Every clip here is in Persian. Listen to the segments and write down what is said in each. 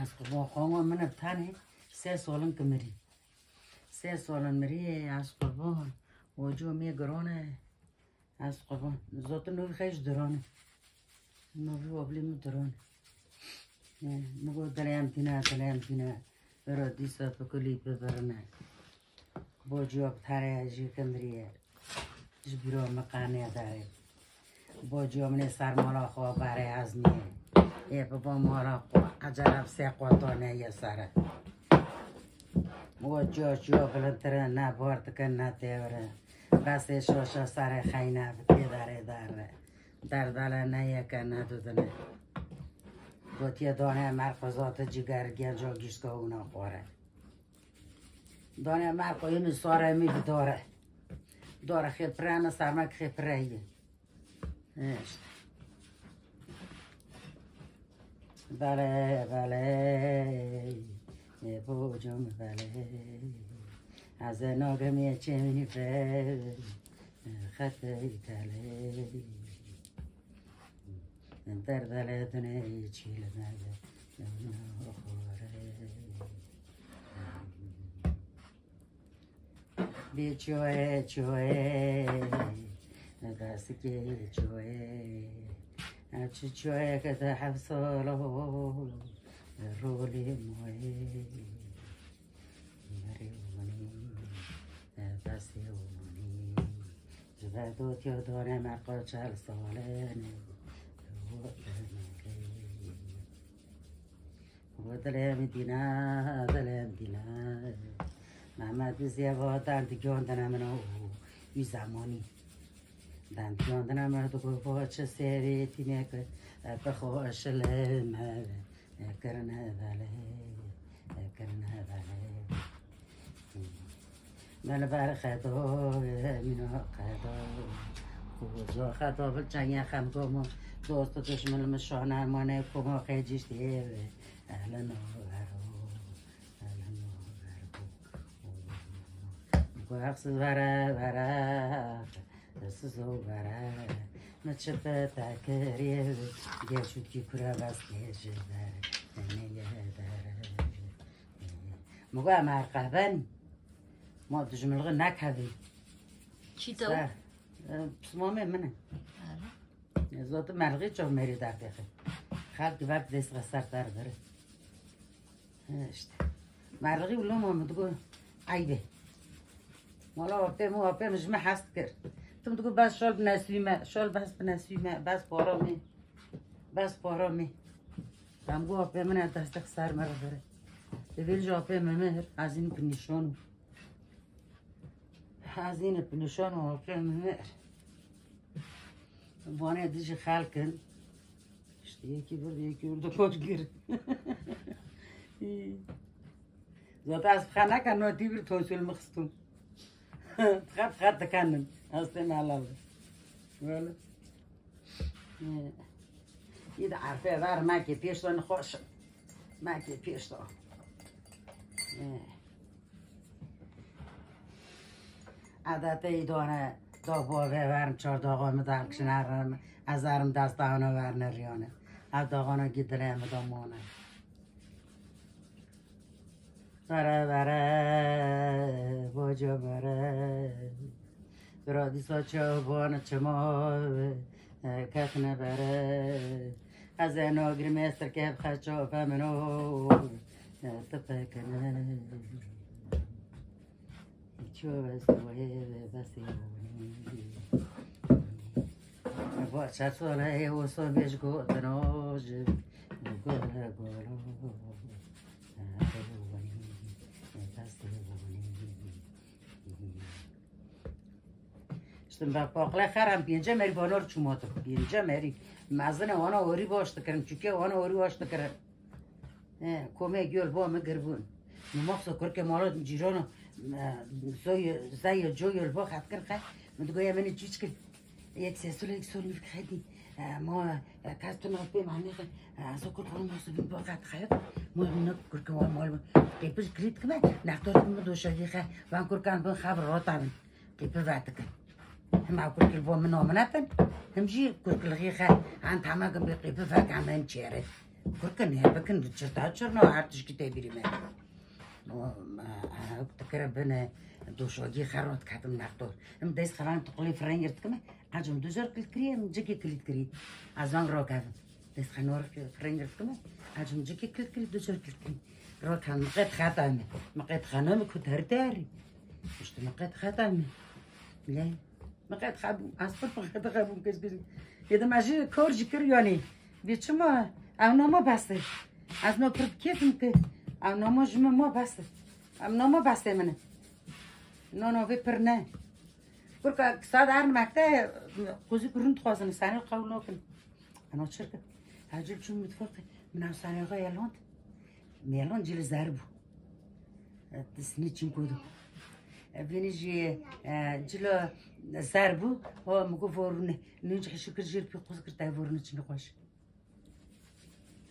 از قبا خواهم من بتانه 3 سالن که مری 3 سالن مری از قبا وجو می گرانه از قبا زات نوی خیش درانه نوی وابلی می درانه مگو دلیم تینه برا دیسا بکلی ببرنه با جواب تره جی کمریه جبیرو مقانه داره با جواب نه سرمالا خواه بره از نیه یه بابا مالا خواه عجرب 3 قطانه یه سره مگو جواب بلندتره نه بارتکن نه تیوره بس شوشا سر خینه بکی داره در دل نه یکه نه دودنه گوتیه دانه مرکزات جگر گنجا گیشکه اونا خوره دانه مرکو اینو ساره میگه داره خیپره نه سرمک خیپره ایه بله بوجم بله از ناگمی چمینی فر خطه تله در دل دنه چیل نده بی چوه دست که چوه چوه که ده 7 ساله رولی موه دستی اونی جبه دوتیو داره مرقا 40 ساله دلم دینه محمد زیبا دندگیان دنمنو یه زمانی دندگیان دنمنو دو با چه سیریتی میکرد بخواش لمه کرنه بله من بر خدا مینو خدا خوزا خدا بلچنگه خمگم دوست دشمن مشانه مانه کما خیجیش دیوه اهلا وقت وره سوزو وره نچپه تکریه گشود کی کرا بس گشه داره مگو مرقبن ما دجملغه نکهدی چی تو؟ بسمامه منه ذات مرقی چه میری دقیقه خلق وقت دست غسر داره مرقی ولو ما تقول عیبه مالا وقتی مجمع هست کرد تم تقول بس شال بنسیمه بس پارامی هم گو وقتی من دست غسر مرا داره دویل جا وقتی ممر از این پنیشانو وقتی ممر وانه دیجی خلقن یکی برد کج گیر زود از خانه کنه تیبر توسل مخستون خط دکنن هستیم حلال ولی یه عرفه ور مکی پیش دان خوش مکی پیش دان عادت ای دانه دا باوه ورم 4 داغا مدام کشنرم از ارم دست آنها ورنه ریانه از داغانا گیدره مدامانه بره باجا بره برادی سا چوبان چما کتنه بره از ناگری مستر که بخشا فمنو تپکنه چو بستوه بسیونی با چطوره و سومیش گوتناج گوله شتم باقلا خرم بینجا مری بانور چوماتر بینجا مری مزن آنا اوری باشت کرن چوکه آنا اوری باشت کرن کومه گیل با مگربون نماخت کر که مالا جیرانو زای جویل با خط کن خیلی من دوگه منی چیز کرد یک سال میفکردی ما کاستون آبی معنی خیلی از اون کارم مسئول با خط خیلی ما اینا کرد مال کیپش کرد که من نختار کنم دوشایی خیلی وان کرد بن خبر را تامن کیپ وقت کن هم أقول كل بوم من ومناتن هم جي كل غيخة عن تماكم بقيبة فاك عمان شارف بكن تشرتاچرنا عرتش كتابي ما تكره بنا دوشوجي خروت كاتم ناقدور ام دايس خلان تقولي فرنجرت كما عجم دوزر كل كريم جيكي كل كري ازان رو كاتم دايس خنور فرنجرت كما عجم جيكي كل دوزر كل كري رو كان مقيت خاتم مقيت خانم كنت هرداري مش مقيت خاتم لا مقيت خاب اصبر مقيت خاب كز اذا ماشي كورجي كريوني بيتشما او نما باسه از نو پرکیتم که او نما جمع ما باسه ام نما باسه منه نو ویپر نه برکه ساعت آرن مکته قوزی کرند خوازن سانی قول نکن انا چرکه هجل چون متفقه من سانی قای یلوند میلون جل زربو تسنی چیم کدو بینیجی جل زربو و مگو ورونه نونج خشکر جل پی قوز کرده ورونه چنگ خوش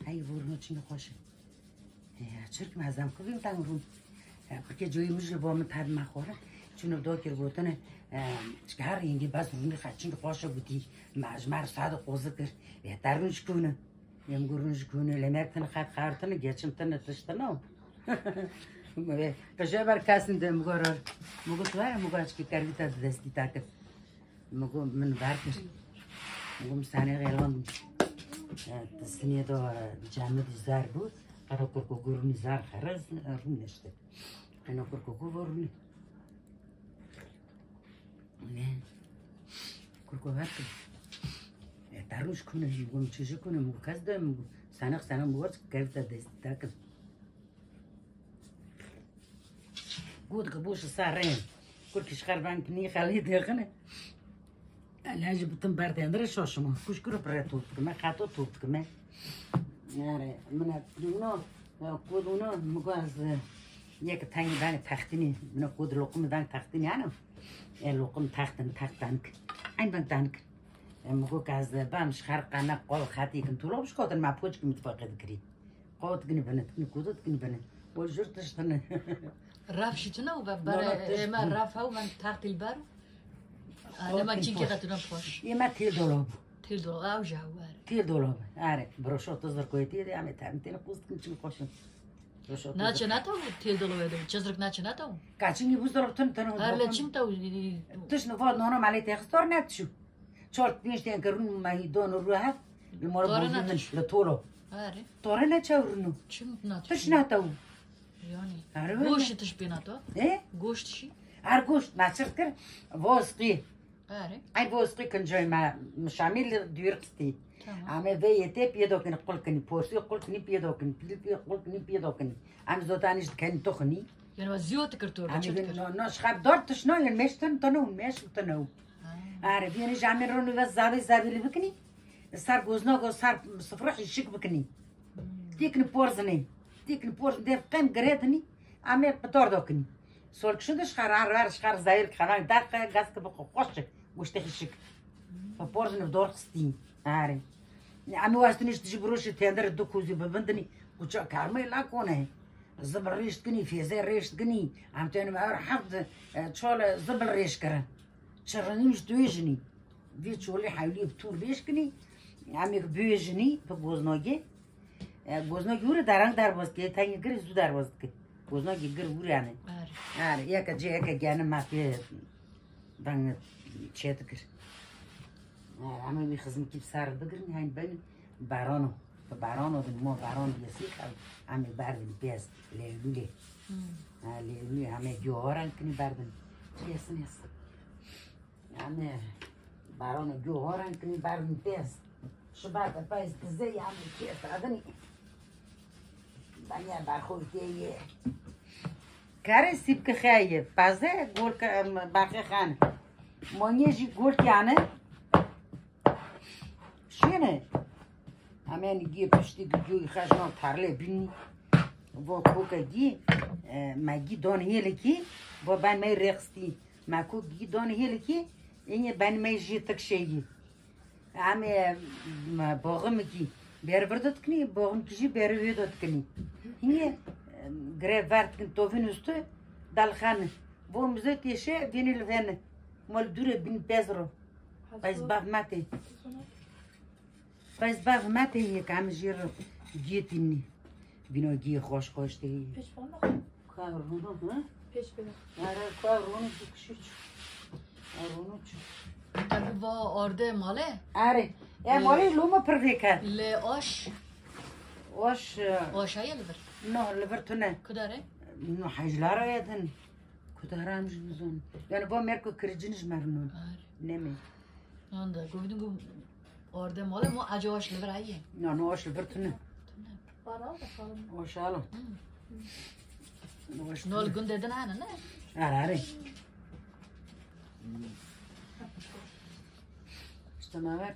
هاي ورنو چنگ خوشه چرک مزم کویم تامرون porque جوی مجل با من تر مخوره چون دو کر گوتنه چکار اینگی باز رونی خچنگ خوشه بودی مجمر ساده قوزه کر بهترونش کنه یم گرونش کنه لمرتن خط خارتن گچم تن تشتنو کجا بر کسین دم گرار مگو تو مگو چکی کردی دستی تاکت مگو من برکش مگو مسانه غیران تسنیه دو جامد زار بود قرار کرکو گرونی زار خرز رو نشته اینا کرکو گرونی نه کرکو هرکی داروش کنه میگم چیزی کنه مگو کس دارم مگو سانه مگوز کرد دست داکن گود کبوش سارن کرکش خربان کنی خالی دیگه الحاج بتم برد اندر شاشما خوش کرو پر توپ کمه خاطو توپ کمه نره من دونو کودونو مگاز یک تنگ دان تختینی من کود لقم دان تختینی انم لقم تختن این بان دانک مگو کاز بامش خرقانه قول خاطی کن طولابش کودن ما پوچ کم تفاقد کری قود کنی بنت کنی کودت کنی بنت وجرتش تنه رافشتنا وبرا ما رافا ومن تحت البر لما تيجي غتنا بوش يما $10 $10 او جوار $10 آره بروشوت زر کویتی دی ام تامتین قوست کنچین خوشم بروشوت ناچ ناتو $10 ودو چزرک ناچ ناتو کاچینی $10 تن هر چیم تو تش نفاد نونو مالی تخستور نتشو چورت نیشتین کرون ماهی دون روحت المورا بوزن لطولو آره طوره نچورنو چیم ناتو تش ناتو يعني گوشت تش بيناتو ايه گوشت شي ارگوشت نچرکر واسقی آره ای واسقی کنجای ما مشامل دیرقستی اما ویته پیدا کنی قل کنی پرسی قل کنی پیدا کنی پیل قل کنی پیدا کنی ام زودانیش کنی تو خنی يعني وزيوت كرتور ام ناش خب دارت شنو یعنی مشتن تنو آره بیانی جامعه رو نوز زابی بکنی سر گوزناگو سر صفرحی شک بکنی تیکن پرزنی دف قیم گریدنی اما بدار داکنی سولک شدش خرار زایر خرار دقیقه گاز که بخو خوشه گوشته خشک پرزنی بدار خستی آره اما واسطنیش تجبروش تندر دو کوزی ببندنی کجا کارمای لا کنه زبر ریشت کنی فیزه ریشت کنی هم تاني ما حفظ شغل زبر ريش كره شرنيش دويجني في شغلي حاولي بطور ريش كني عميك بيجني بجوزناجي جوزناجي ورا درانگ درواز که تاني گری زود درواز که جوزناجي گر ورا يعني یک جه یک جانه ما في بان چت كر عمي بيخزم كيف صار بقرني هاي بين بارانو ما باران بيسيخ عمي باردن بيز ليلولي ليلولي عمي جوهران كني باردن يس عمي بارانو جوهران كني باردن بيز شباب بايز زي عمي كيف عدني بانيا باخوي كي كاري سيبك خايف بازه قول باقي خانه مونيجي قول يعني شنو همین گی پشتی گوی خشم ترله بینی و کوکا گی مگی دان هیلی کی و بن می رقصتی مکو گی دان هیلی کی اینه بن می جی تکشیی همه باغم کی بر بردت کنی باغم کیجی بر ویدت کنی اینه گره ورد کن توفین استو دل خانه و مزتیشه وینی لفنه مال دوره بین پزرو باز باف ماتی باز باف ماتی یک عم جير Giyetini. Bino giye hoş değil. Peş bana. Kavrunu ha? Peş bana. Ara kavrunu kuşuç. Kavrunu çu. Tabii va orada male. Are. Mali luma perdeka. Le oş. Oş. Oşa yıldır. No livertune. Kudare. No hajlara yedin. Kudaramj bizon. Yani bu merko kırıcınız mernon. Ne mi? Anda gubidin orada male mu acı oş liver ayı. No oş livertune. Para da falan. Oş alım. Oş. Nol gün dedin ha ne? Are. İşte ne var?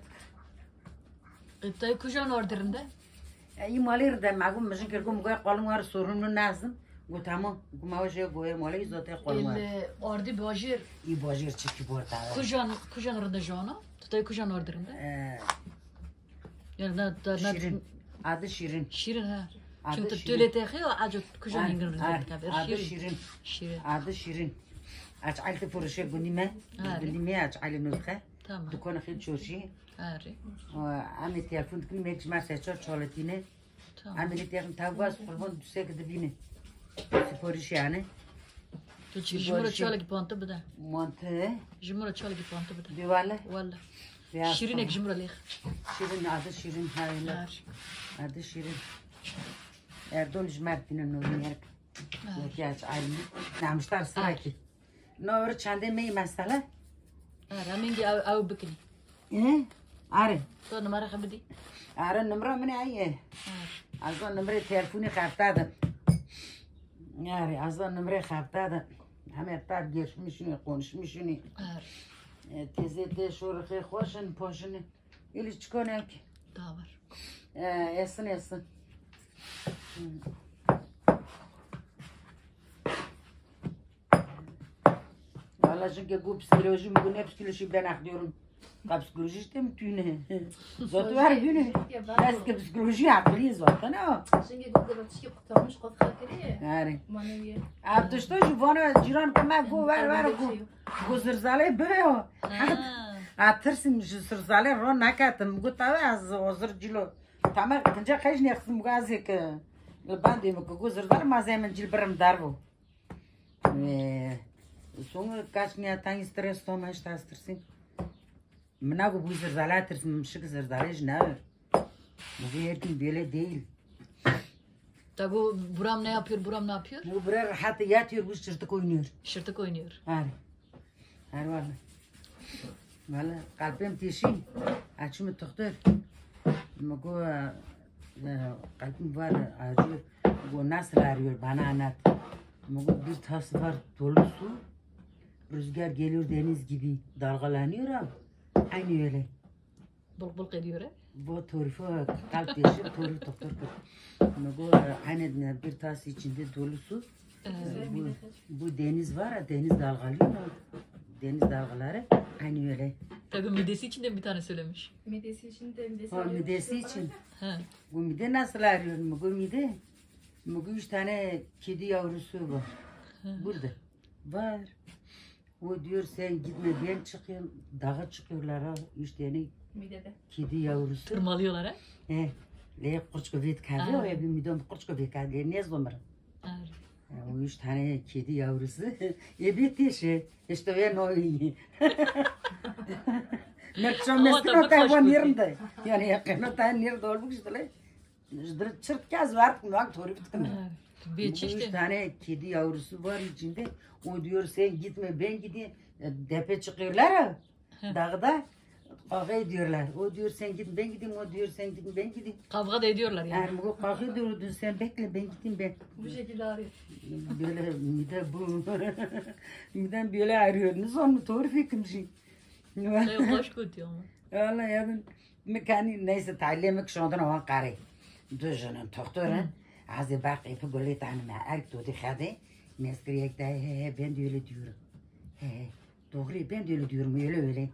Tay kujan orderinde. İyi malir de magum mesela kergum goy qalım var sorunlu nazım. Go tamam. Gumavaje goy mali zaten qalım var. Il ordi bajir. İyi bajir çıkı bu arada. Kujan orada jona. Tay kujan orderinde. Yani da Şirin. Adı Şirin. Şirin ha. Adı Çünkü Şirin. tülete o acı kujan ingin Adı Şirin. Şirin. Adı Şirin. Aç altı fırışı günime. Günime aç altı nuzka. Tamam. Dükkanı xil çoşi. Ari. Ami telefon dükkanı mekcimar seçer çoğalatine. Tamam. Ami telefon tavvaz kurban düşse gidibine. Sipariş yani. Tu jimura çoğala ki pantı bida. Monte. Jimura çoğala ki pantı bida. Divala. Valla. Beyaz Şirin ek jimura leh. Şirin adı Şirin hayırlı. Ari. Adı Şirin. Erdol Jmert'inin oğlu yer. Yaş ayrımı. Namışlar sıraki. Ne olur çande meyi mesela? Ari. Amingi av bikini. Are. To numara khabidi. Are numara mene ayye. Azon numara telefoni kartadı. Yani azon numara kartadı. Hemen tab geçmişini konuşmuşunu. Ari. Teze de şoruğu hoşun poşunu. İli çıkıyor ki. Daha var. Esin. Vallahi çünkü bu psikoloji bugün hep psikoloji ben aklıyorum. Psikoloji işte mi tüyne? Zaten var günü. Eski psikoloji akıllı zaten o. Şimdi Google'da çıkıp kurtarmış kod hakiri. Yani. Manevi. Abdüştü şu bana ciran kama go var go zırzale böyle o. Atırsın şu zırzale ron nakatım. Bu tabi az o zırcilo. Tamam kınca kaç ne kısım gazı ki. Ben diyorum ki go zırzale malzemen cilbirim darbu. Sonra kaç ne atan stres toma işte astırsın. Mına bu zırzale atırsın şık zırzale jnaver. Bu yerkin böyle değil. Tabi buram ne yapıyor, buram ne yapıyor? Bu buraya rahat yatıyor, bu çırtık oynuyor. Şırtık oynuyor. Her valla. Valla kalbim teşin. Açımı doktor. Mugo kalbim var arıyor. Bu nasıl arıyor bana anlat. Mugo bir tas var dolu su. Rüzgar geliyor deniz gibi dalgalanıyor ama. Aynı öyle. Bul ediyor he? Bu tarifi kalp teşin tarif doktor. Mugo aynı bir tas içinde dolu su. Bu deniz var ya, deniz dalgalıyor. Deniz dalgaları aynı öyle. Tabii midesi için de bir tane söylemiş. Midesi için de Midesi için. Ha. Bu mide nasıl arıyor? Bu mide. Bu 3 tane kedi yavrusu var. Burada. Var. O diyor sen gitme ben çıkıyorum. Dağa çıkıyorlar ha. 3 tane midede. kedi yavrusu. Tırmalıyorlar ha? Le kurçkovet kalıyor ya bir midem kurçkovet kalıyor. Ne zaman? O 3 tane kedi yavrusu. Bitti işte ben o iyi. Mertcan meskin hayvan yerinde. Yani yakın tane nerede olmuş işte. Çırtkaz var kulak torip tıkın. Bu 3 tane kedi yavrusu var içinde. O diyor sen gitme ben gideyim. Depe çıkıyorlar ha. Dağda. Kavga ediyorlar. O diyor sen git ben gideyim. O diyor sen git ben gideyim. Kavga da ediyorlar yani. Yani bu kavga ediyordu. Sen bekle ben gideyim ben. Bu şekilde arıyor. Böyle mide bu. Midem böyle arıyorsunuz. Onu doğru fikrimci. Hoş kötü ama. Valla ya mekani neyse تعلمك شلون هو قاري دوجن doktorun azı bak ipi böyle tanıma erk dedi hadi meskriyek de ben de öyle diyorum. Doğru ben de öyle diyorum öyle.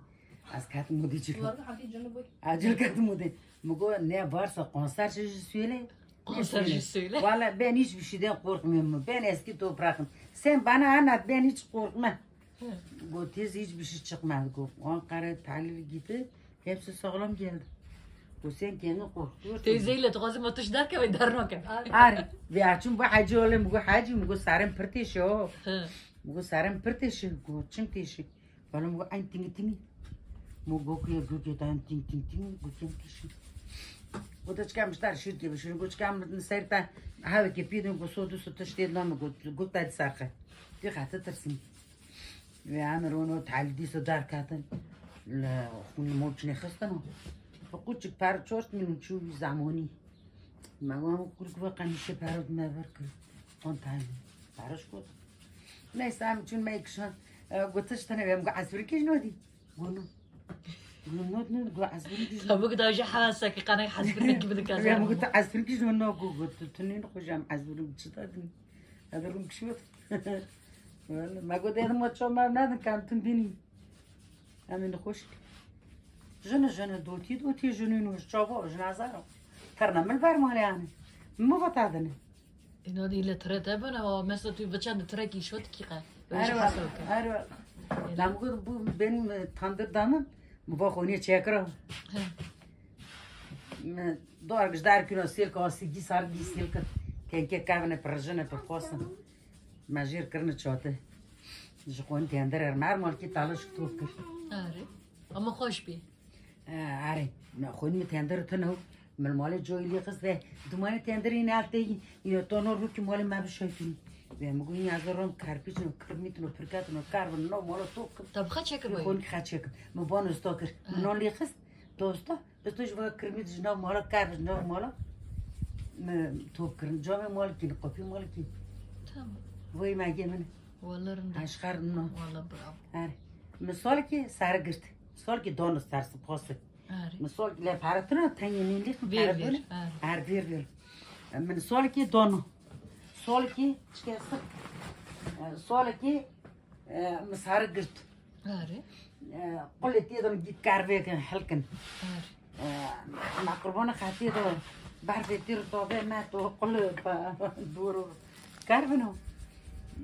Az katı mudi çıkıyor. Bunlar da hafif canı bu. Acil katı mudi. Mugo ne varsa konser söyle. Konser söyle. Valla ben hiçbir şeyden korkmuyorum. Ben eski toprağım. Sen bana anlat ben hiç korkmam. Bu tez hiçbir şey çıkmadı. Ankara tahlil gitti. Hepsi sağlam geldi. حسین که اینو قرطور تیزی لی تقاضی ما توش در که باید در نکن آره بیاچون با حاجی ولی میگو حاجی میگو سرم پرتیشه میگو سرم پرتیشه گو چیم تیشه ولی میگو این تینگ تینگ میگو که گو تان تینگ تینگ تینگ گو چیم تیشه بوده چکم شتر شد که بشون گو چکم سر تا هاوی که پیدم گو سودو تشتید نام گو تاد سرخه دی خاطر ترسیم و همه رونو تعلیدی سو در کردن خون موچنی خستنو فقوچک پر چورت منو چوبی زمانی مگم کورک و قمیشه پرود مبر کرد آن تایم پرش بود نیست هم چون میکشن گوتش تنه بهم گو عصبی کش نودی گونو گونو گو عصبی کش خب بگو داوجه حواسه که قنای حسبی که بده کازه بهم گوت عصبی کش نو گو تنین خوشم عصبی چی دادن ندارم کشود مگو دیدم ما چون من ندن کم تون بینی همین خوش جن دوتی جنونوش چاوا جنازارو ترنمل برمالی آنه مو بتادنه اینا دیل تره تبنه و مثل توی بچند ترکی شد کی قه آره لامگو بین تاندر دامم مبا خونی چکرا دارگش در کنو سیل که آسیگی سارگی سیل که کهونه پرژنه پرخواستم مجیر کرنه چاته جخون تندر ارمار مالکی تالش توف کرد آره اما خوش بی آره خونی تندر تنو من مال جوی لیخست و دومان تندر این هفته اینو تانو رو که مال ما بشایفیم و مگو این از رون کرپیچ نو کرمیت نو پرکات نو کاربن نو مال تو طب خد چکر باید خونی خد چکر مبان استاکر منو لیخست دوستا بستوش و کرمیت جنو مالا کارب جنو مالا تو کرن جام مال کی قفی مال کی تمام وای مگه من والله رنده اشخار نو والله براو آره مثال که سرگرت مثال که دانست ترس پاسه آره مثال لا پارتنا تاني ليك وير وير وير من سولكي دونو سولكي شكاس سولكي مسار قرت آره قلت يدم جيت كاربيك حلكن آره مع قربانه خاطي دو بعرف يطير طابع ما تو قل دورو كاربنو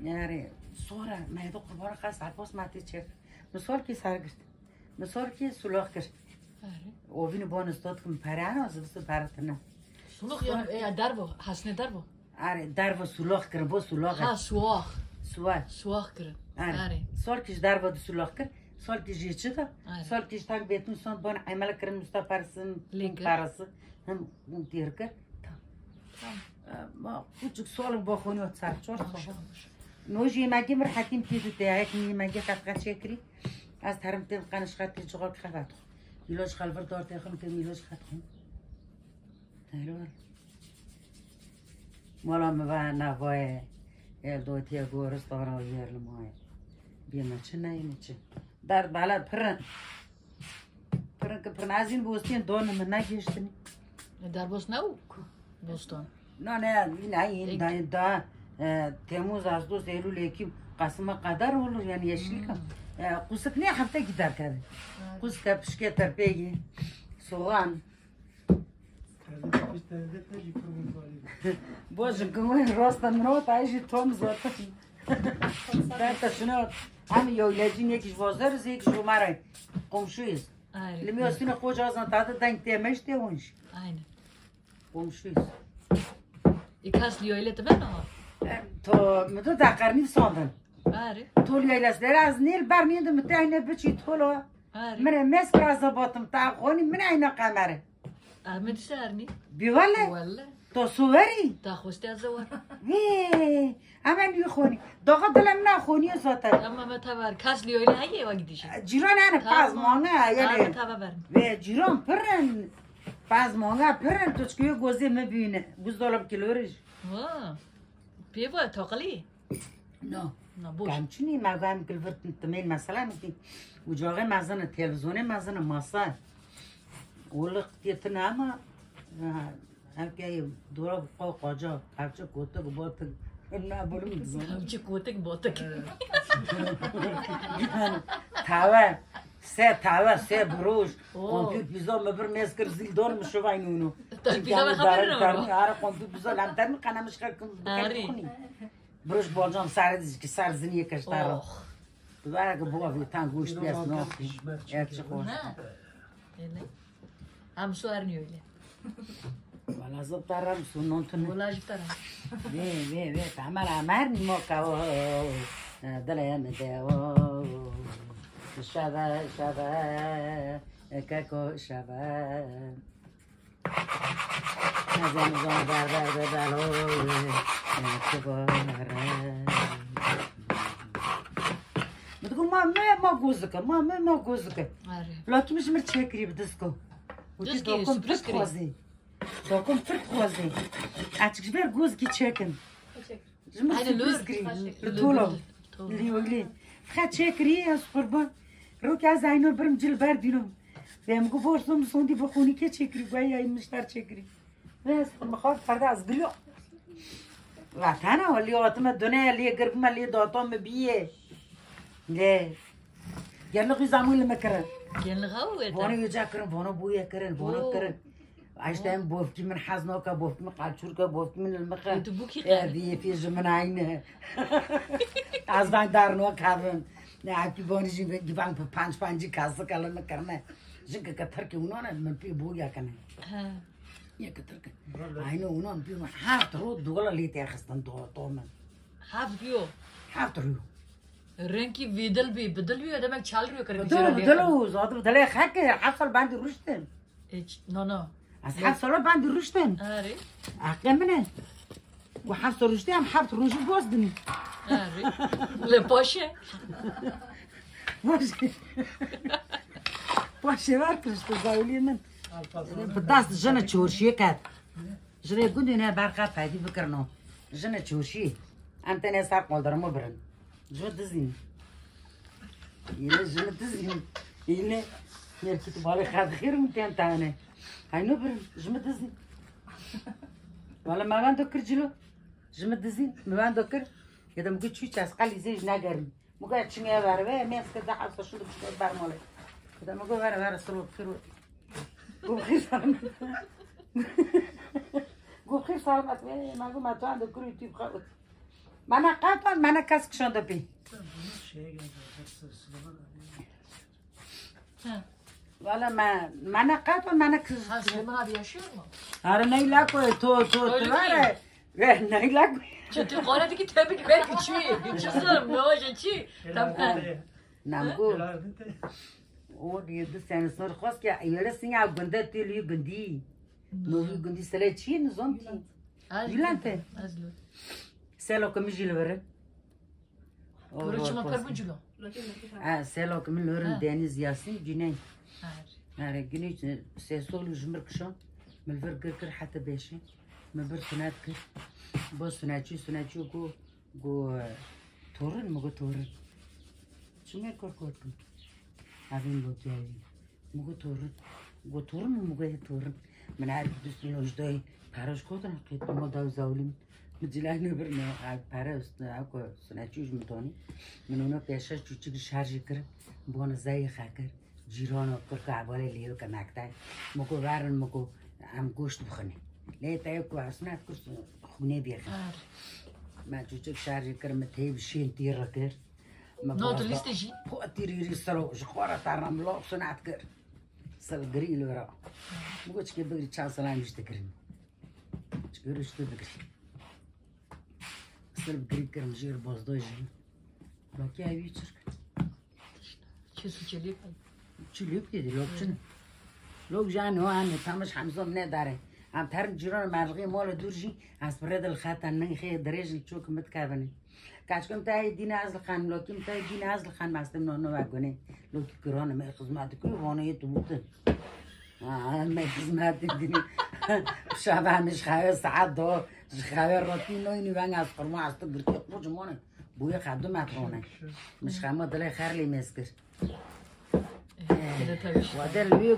يعني صورة ما يدو قربانه خاص على البوس ما تيتشف مسولكي سار قرت مسولكي سلوخ قرت آره اوین بان استاد کم پرانه از بس پرتنه سلوخ یا دربو حسن دربو آره دربو سولاخ کرد با سولاخ ها سواخ سواه کرد آره سال کش دربو سولاخ کرد سال کش جیچه دا سال کش تاک بیتون سان بان عمل کرد مستپرسن پرس هم تیر کرد ما کوچک سال با خونی و سر چهار سال نوجی مگه مر حکیم پیدو تیاک نی مگه قطع شکری از ترم تیم قنش خط جوار خفت میلوش خالفر دارت اخم که میلوش خط خون تهران مالا مبا نوای دوتی گورستان و یرل مای بیما چه نه چه در بالا پرن که پرن از این بوستین دون من نگشتنی در بوست نو بوستان نه این دا تموز از دوست ایلول یکی قسم قدر ولو یعنی یشلی کم قوسک نه هفته کی در کرده قوسک پشکه ترپیگی سوغان بوجه گوی راست منو تایجی توم زاته در شنو هم یولجین یکیش وازرز یکیش عمره قمشویست لمیاستین خوش آزان تاده دنگ تیمش تیونش قمشویست ایکاس لیویلت بنا تو مدو دقرنی ساندن آره تو لیلاس در از نیل برمیاد متعینه بچی تولو من مسک از باتم تاخونی من اینا قمره احمد سرنی بیواله والله تو سواری تا خوستی از زوار وی اما نیخونی داغا دلم نخونی زاته اما متبر کاس لیویل هیه وقتیشه جیران نه پاز مانگه یعنی متبر وی جیران پرن پاز مانگه پرن تو چکیو گوزی مبینه بوز دولاب کلورش واه بیوا تاقلی نه نبوش کامچنی مگم کلفت تمین مثلا میگی وجاغه مزن تلویزیون مزن ماسا ولق تیتناما هم که دورا قاجا هرچه کوتک باتک نه برو میزنم همچه کوتک باتک تاوه سه بروش کمپیوتر پیزا مبر میز کر زیل دار مشوا اینو پیزا بخبر نمو آره کمپیوتر پیزا لامتر میکنم مش کنم بروش باجام سر دیگه که سر زنیه کشتار بذار که بابا تان گوشت بیاس ناختی یک چه خوش نه هم سوارنی öyle. ولی زب ترم سونون تنه ولا جبتنا. وی تعمل عمر موكا دلهم دو شبه كاكو شبه نزن بر بلو بتقول ما جوزك ما جوزك آره. لكن مش مرتشكري بدسكو Dizki, دوكم sürpriz فرق خوازي دوكم فرق خوازي عاتك بير جوزكي تشاكن Teşekkür. Aynen سوربريز lur. كري Teşekkür. طولو اللي وقلي خا تشاكري يا سبربا روك عايز عينو برمجل باردينو فهم قو بورسوم صوندي بخوني كي تشاكري ويا مشتار تشاكري بس مخاف فردا از قلو واتانا واللي واتما الدنيا اللي قرب ما اللي دوطوم بيه ليه يلا غي زعمون المكرن Gelin gavu فونو eta. يجا كرن فونو بويا كرن فونو أوه. كرن عشتين بوفتي من حزنوكا بوفتي من قالشوركا بوفتي من المخا انتو بوكي يا قال. في جمن عينه از بان دارنو كافن نعكي بوني جيبان بانش بانجي كاسا كلا مكرنا جنك كتركي ونونا من بي بويا كنا Ha. يا كتركي عينه ونون بي حاط رو دولا لي تاخستن دو تومن Haf diyor. حاط رو Renki bedel demek çaldırıyor karı. بدلو زاد بدل خاك حصل باندي رشتن No. از حصل باندي رشتن Ari. عقمنا وحصل رشتي ام حاط روجي بوزدني Ari. Le poşe. باشه باشه ورکش تو زاولی من بدست جن چورشی کرد جره گوندی نه برقه پیدی بکرنو جن چورشی انت نه سر قلدرمو برن جو دزین اینه جن دزین اینه یکی تو بالا خد خیر میتین تانه هینو برن جم دزین والا من دکر جلو جم دزین من دکر یادم گوی چوی چاس قلی زیج نگرم مگه چنگه بره میز که ده حالت شده بشه برماله کدام مگه بره سرو خیرو گو خیر سلامت گو خیر سلامت مگه ما تو اند کری تیپ خود من قطعا من کس کشنده پی Ha. والا من قطعا من کس Ha Süleyman abi yaşıyor mu? آره نیلا کوی تو Öyle بره نیلا کوی Çünkü Kore'deki tebrik ver küçüğü. Küçüğüm ne olacak çi? Tamam. نمگو او دیگه دو سن سر خواست که ایره سینگ او گنده تیلی گندی نوی گندی سله چی نزون تی Gülente. Azlı. سلو کمی جیل بره Görüşüm akar bu cilo. سلو کمی لورن Ha. دنیز یاسین جنین Hayır. آره گنی سیسول جمر کشان ملفر کر حتی بیشی مبر سنات کر با سناتچی گو تورن مگو تورن چمه کار کن avem blochează. Mugă torun. Go torun mugă torun. من عارف دوستي نوجداي باراش كوتن قيت ما داو زاولين مجلاه نبرنا باراس اكو سناچوج متوني من هنا بيشش چوچك شارج كر بون زي خاكر جيران كر كعبالي ليو كناكتا مكو وارن مكو ام گوشت بخني ليه تايكو اسنات كر خونه بيخ Hayır. ما چوچك شارج كر متيب شين تير كر Ne oldu listeci? هو تيري سلو جخوره تارم لو صنعت كر سل غريل ورا مو تشكي بغري تشا سلام يشتكرني تشكي يشتكرني سل بغري كرم جير بوزدوجي باكي هاي تشرك Çözü çelik. تشليب كده لوكشن لوك جان هو انا تامش حمزه من داري عم تهرم جيران مرغي مول دورجي از برد الخاتن نخي دريج تشوك متكابني كاشكم تاي دين ازل خان لوكيم تاي دين ازل خان ماستم نو واغوني لوكي كورونا ما خدمات كل وانا يتوت ما خدمات دين شابه مش خاوي ساعات دو خاوي روتين نو ني وان از فرما است برتي خوج مون بويا خدمات رونه مش خامه دلي خير لي مسكر ودل وی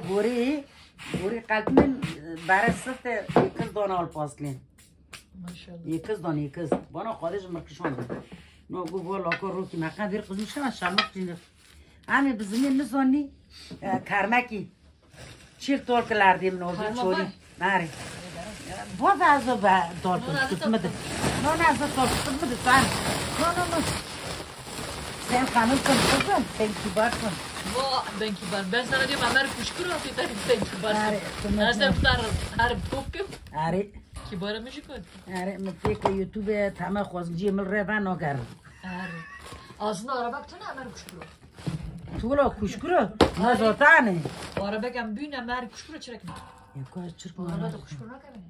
گوری قلب من برای سفت یکز دانه آل پاسلین Maşallah. یکز بانا خارج مرکشان بود نو گو بالا که رو که مقام بیر قزمشم از شرمک جینه همه بزمین نزانی کرمکی چیل طول که لردیم نو بیر چوری ناری باز از دال کسمت نو نه از دال کسمت سن نو سن خانم کن کن سن کبار کن واه بنكي بار بس أنا اليوم عمال كشكر وفي تاني بنكي بار آره، تمام. أنا سبتار هرب توكم آره كبارة مش كود آره متیک یوتیوب تمام خواست جیمل روان نگر آره أصلا أربعة تنا عمال كشكر طولا کشکره نزاتانه أربعة كم بين عمال كشكر شركنا یکاش چرک أربعة مالا كشكر نكمل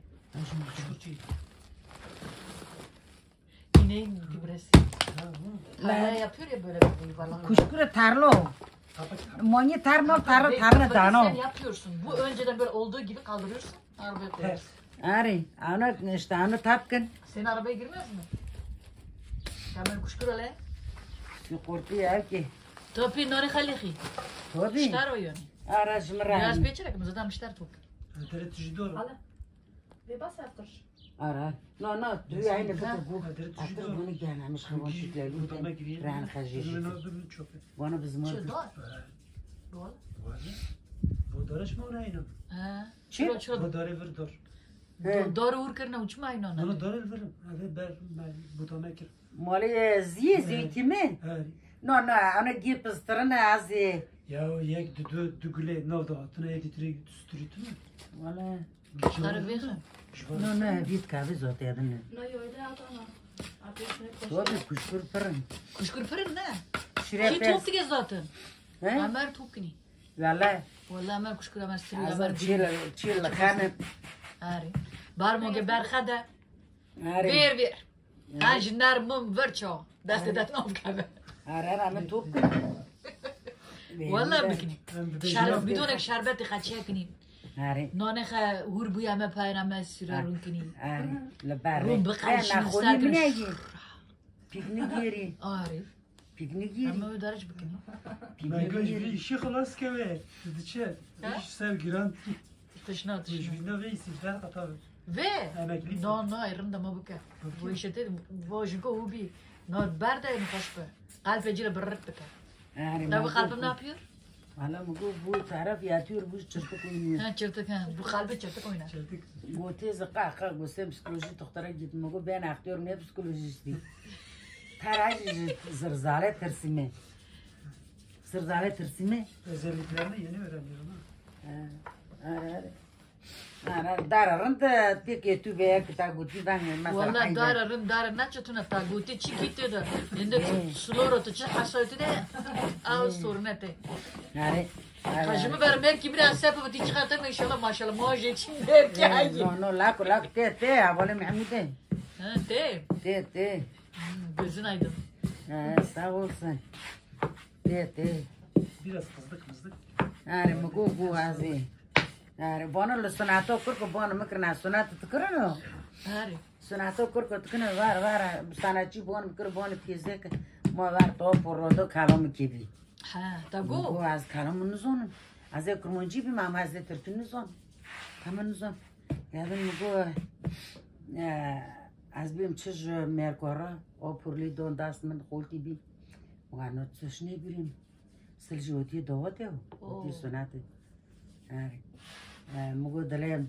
Kurti. yine gübresi. Hala yapıyor ya böyle bir falan. کشکره ترلو مانی ترنو تر Sen دانو yapıyorsun. Bu önceden böyle olduğu gibi kaldırıyorsun. Arabaya koyuyorsun. آره آنها işte آنها tap کن Senin arabaya girmez mi? Hemen kuşkur öyle. قرطی هر کی Topi nori khalihi. تو بی Müşter o yani. آره شمرا Biraz peçerek mi? Zaten müşter top. Adere tujidor. Hala. Ve bas yaptır. آره نه نه توی این بتر گو Adere اتر tujidor. گونی گن همش خوان شکلی Budama giriyor. ران خجیش Bunu çok. وانا بزمان Şu dar. Doğru. Vodarış mı ona ino? Ha. Çi? Şu Vodare ver dor. doğru vur karına uçmayın ona. Onu dor verim. Hadi ben budama gir. مالی زیه زیتی من Her. نه نه آنها گی پسترن از Ya yek dügüle ne oldu? Atına yek titri tüstürütü mü? والا Karı verin. نه نه بیت کافی زاته یادم نه No yoyda adana. Ateşine تو koş. بی کشکر پرن Kuşkur fırın ne? شیره Ki پس top dige zaten. ها Ömer top kini. والا Vallahi Ömer kuşkur Ömer sürüyor. از Ömer چیل خانه Ari. Bar moge berkhada. آره Ver. Anjnar mum verço. Deste dat navkabe. آره آره تو Vallahi bikini. Şerbet bidonek şerbeti kaçya kini. آره Nane kha hurbuya me payrama sürarun kini. آره لباره روم بقرش نخونی مستقر. بینیگی پیکنیک گیری Ari. پیکنیک گیری Ama öderç bikini. Ben göç bir işi kılas keve. Dedi çe. Ha? İş sev giran. Tışna Göç tışna. bir ne ve isimler katav. Ve. Emekli. No ayrında ma buka. Bu işe dedim. Bu jinko hubi. No barda en kaşbe. Kalp ecile bırrt bika. آره Tabi kalbim ne yapıyor? حالا مگو بو طرف یاتیور بوش چرت کنی Ha çırtık ha. Bu kalbi çırtık oynar. Çeltik. گوته زقا قا گوسه پسیکولوژی دختره گیت مگو بین اختیار نه پسیکولوژیستی تراج زرزاله ترسیمه زرزاله ترسیمه Özelliklerini yeni öğreniyorum ha. آره آره دارن ده تیکه تو به کتا گوتی بان Valla مثلا dararın ne çatına taguti çikiti de. Yende suloro tu çak asoytu de. Al sorunete. آره Kajımı vermek ki biraz sepet ti çıkartım inşallah maşallah moje içinde kayı. نو نو لاکو لاک ته ته اوله محموده Ha de. ته ته Gözün aydın. sağ olsun ته ته Biraz kızdık. آره مگو بو ازی آره بانو لسناتو کرکو بانو مکرنا سناتو تکرنو Hari. سناتو کرکو تکنه وار سناچی بانو مکر بانو پیزه که ما وار تو پرودو کلام کیبی Ha مگو tagu. از کلام نزونم از کرمونجی بی مام از ترکی نزون تمام نزون یادم مگو از بیم چش مرکورا او پرلی دون دست من خولتی بی مگانو چش نبریم سلجوتی دوته او سناته آره مگو دلیم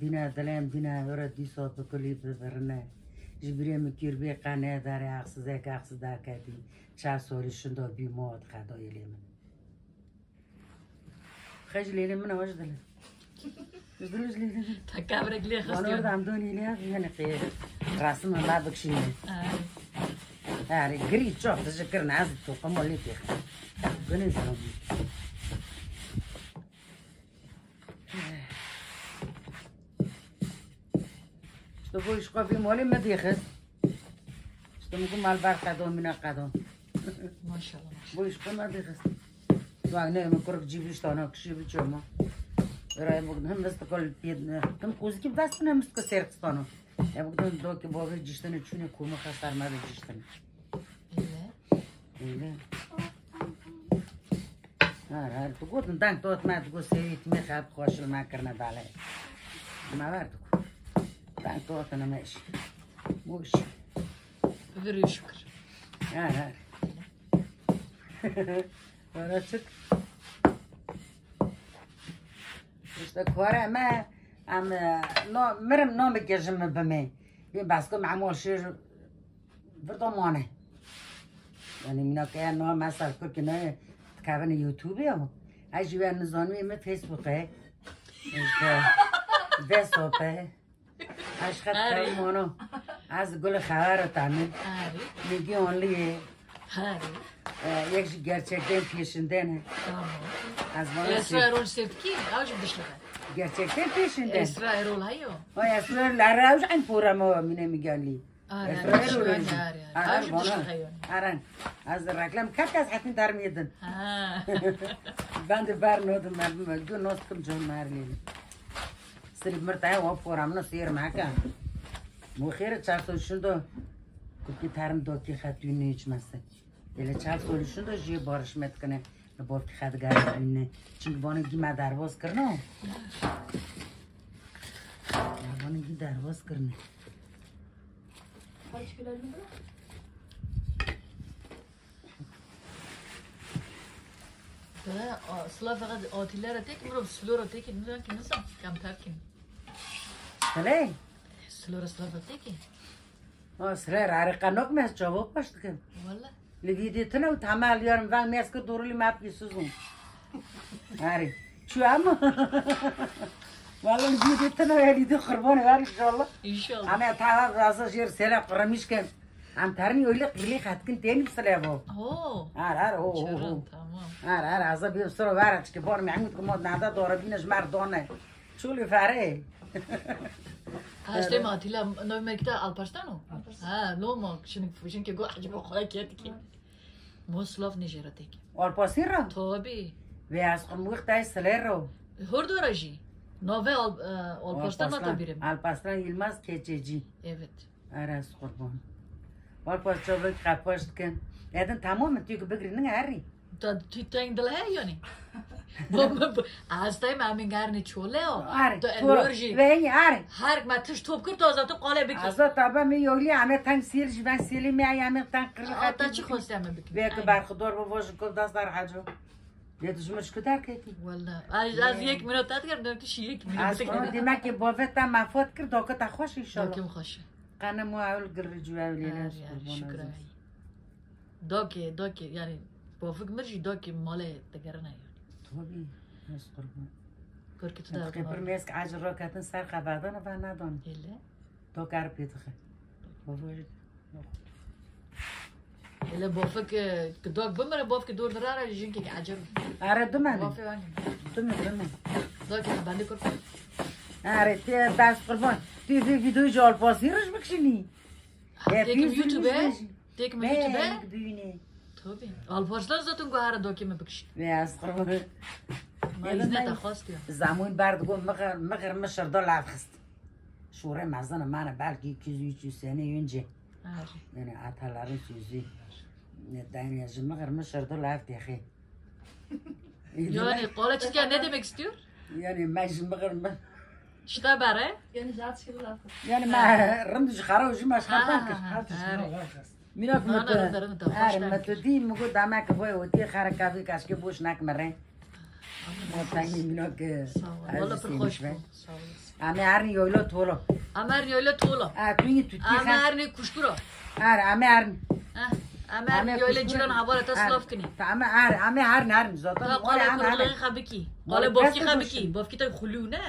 دینا ورا دیسا بکلی ببرنه جبریم کیربی قنه داره اقصد در کردی چه سالی شنده بی ماد خدای لیمن خجلی لیمن واش دل جدلوش لیمن Takabrek liye وانا kıstıyor. ورد عمدوني ليه يعني خير راسم الله بكشيني Hari. يعني قريت شوف تذكرنا عزت وقموا اللي فيه قنين زوجي شتو بوش قبي مولي ما ديخز شتو ممكن مال بار قدوم من قدوم Maşallah. بوش قما ديخز وانا ما كرك جيبيش تانا كشي بيچوما راي بقدم هم بس تقول بيد كم كوزي كم بس من مست كسرتانو يا بقدم دو كي بابا جيشتني چونه كوما خسر ما جيشتني İyi. إيه. تقول نتانك توت ما تقول سيريت ما خاب خوش ما كرنا بالي ما بردك تانك توت أنا ماشي موش Veriyor şükür. هار وراتك işte kore ما ام نو مرم نو مكجم بمي بس كم عمول شير بردمانه يعني منا كان نو مثلا كل كنا تكابن يوتيوب يوم اجیبه نزانوی من فیسبوکه وساپه اشخط کلمانو از گل خبر تعمل میگی آنلیه یک gerçekten peşinden az bana Esra Erol sevdi avcı dışlı gerçekten peşinden Esra Erol hayo o Esra lara عن پورما mine میگلی Esra Erol avcı dışlı hayo aran az reklam kaç hatin dar miydin ben de barnodum ben gün nostum can marlili sırf مرتاح و پورامنا سیر مکن مخیر چهار سالشون که ترم داکی خطی نیچ مسته یه چهار سالشون دا جیه بارش مت کنه با که خط گردونه چون وانگی ما درواز کرنه وانگی درواز کرنه Kaç kilo mu? ده صلاة فقط آتیله را تکی مرا سلو را تکی میدونم که نسام کم ترکیم سله سلو را صلاة فقط تکی سله عرقا نک میست جواب پاشت کن والله لگیدی تنه و تمال یارم وان میست که دورولی مات بیسوزون آره چو اما والله لگیدی تنه و هلیدی خربانه وار انشالله انشالله همه تا رازا جیر سله قرمیش کن هم ترنی اولی قلی خط کن تینی بسله با اوه آره چرا تمام آره از بیم سر وارد که بار معمود که ماد نده داره بینش مردانه چولی فره هشته ما آتیله نوی مکتا الپرستانو ها نو ما شنگ که گو عجب خواهی کردی که مو سلاف نجیره تکی آلپاسی رو تابی و از خموخ تای سله رو هر داره جی نوه آلپرستان ما تا بیرم آلپاستان یلماز کچیجی evet آره از قربان آلپاس چوبک خپاشت کن یادن تمام تیو که بگری نه هری تا تنگ دل ہے یعنی از تایم همین گرنی چوله آره تو انرژی و این آره هر ما تش توپ کرد تازه تو قاله بکی از تابا می یولی همه تن سیل جبن سیلی می همه تن قرل آتا چی خواستی همه بکی به که برخدار با واژه کل دست در حجو یه دوشمش کدر کردی والله از یک منوت تات کردم تش یک منوت از اون دیمه که بافت هم مفاد کرد داکه تا خوش ایشالله داکم خوشه قنه مو اول گر جو اولی شکر داکی یعنی با فکر مرجی داکی مال دگره نه توبی از قربان کار که تو در خبر کنار میست که عجر را کتن سر خبردان و ندان اله تو کار پیتخه اله با فکر که داک بمره با فکر دور دراره جین که عجب آره دومنه با فکر وانی دومنه داکی بنده کرد آره تی دست قربان تی ویدیوی جال پاسی روش بکشینی تیکم یوتیوبه تیکم یوتیوبه ببینی توبی آلپارسلار زاتون گوهر داکی بکشی از قربان ما ایزنه خواستیم زمون برد گو مغر مشردا لفخست شوره مزن من بلکی کیزی سنه یونجه یعنی اتلارن چیزی دانی از مغر مشردا لفت یخی yani قاله چی که نه demek istiyor yani مغر işte bare Yani zaten şey var. yani ما رمز خراوش مش خطان مینا متدی مگو دامه که وای اوتی خرکافی کاش که بوش نک مره متنی مینا که والا پر خوش اما هرنی یولا تولا امر یولا تولا توی تو امرنی کشکورا امر یولا جیران حواله تصلاف کنی اما هرن زاتا قاله قرلغی خبکی قاله بافکی خبکی بافکی تا خلونه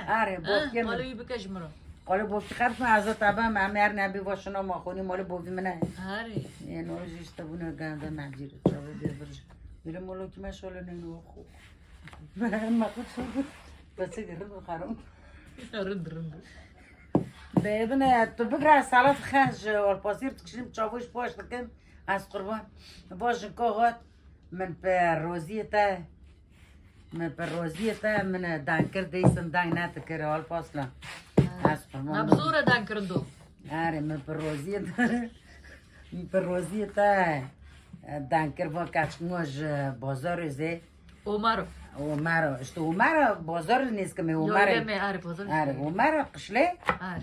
بافکی قاله بی بکش مرا قاله بافکی خبک من از تابا امر نبی واشنا ما خونی مال بافی منه آره اینو جیست بونه گنده مجید چاو بیبرج میره مالو کی مشاله نینو خو ما خود شد بس گرم خرم رند ببینه تو بگره سالات خنج والپاسیر تکشیم چاوش باش بکن از قربان باش که من پر روزیتا من دانکر دیسم دان نتکر والپاسلا از قربان نبزوره دان کرندو آره من پر روزیتا دانکر با کچموش بازار زی عمر عمر بازار نیست که عمر آره عمر قشله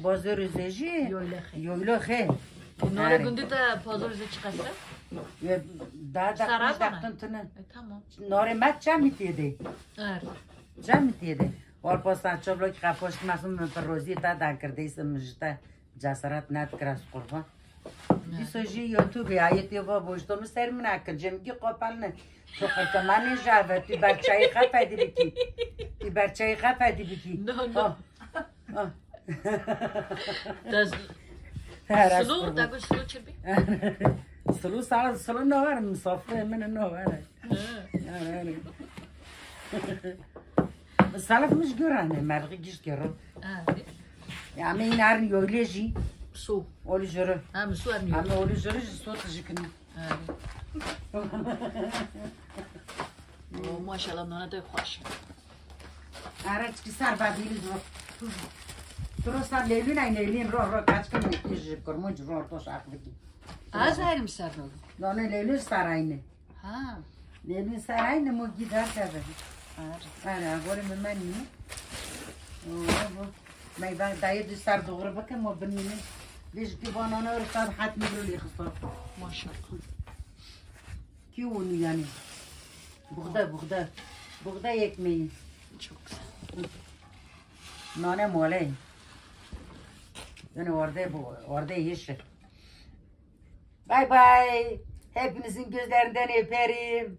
بازار زیجی یولا خی ناره گندی تا بازار زی چی قصه؟ داختن تنه tamam ناره مت چه میتیده آره چه میتیده وال پاسان چوبلوک خپاشت مسون من پر روزی تا دان کرده ایسم مجتا جسارت نت کرس قربان بیسوژی یوتیوبی آیتی و بوشتم سر من اکل جمعی قابل نه تو خرکمانی جاوه تی برچای خفه دی بکی تی برچای خفه دی بکی نه سلو داگو سلو چی بی؟ سلو سال سلو نوار مسافر من نواره سالف مش جرانه مرغی گیش گرو يعني این هر یولیجی سو اولی جره سو ارنیو همه اولی جره صوت جکنی ماشاءالله نانه دوی خوش آره چی سر بدیلی تو سر لیلین این لیلین رو کچ کنی میکیش کرمونج رو توش عقلی از هریم سر نگو نه لیلین سر اینه ها لیلین سر اینه موگی در کرده آره اگوری منی ما يبان دايد يصير دغري بك ما بنيني ليش كيبان انا رصاد حات مدرو لي خصار ما شاء الله كيوني يعني بغدا يكمي çok güzel. نانه موله yani orada yeşil. Bye bye. Hepinizin gözlerinden öperim.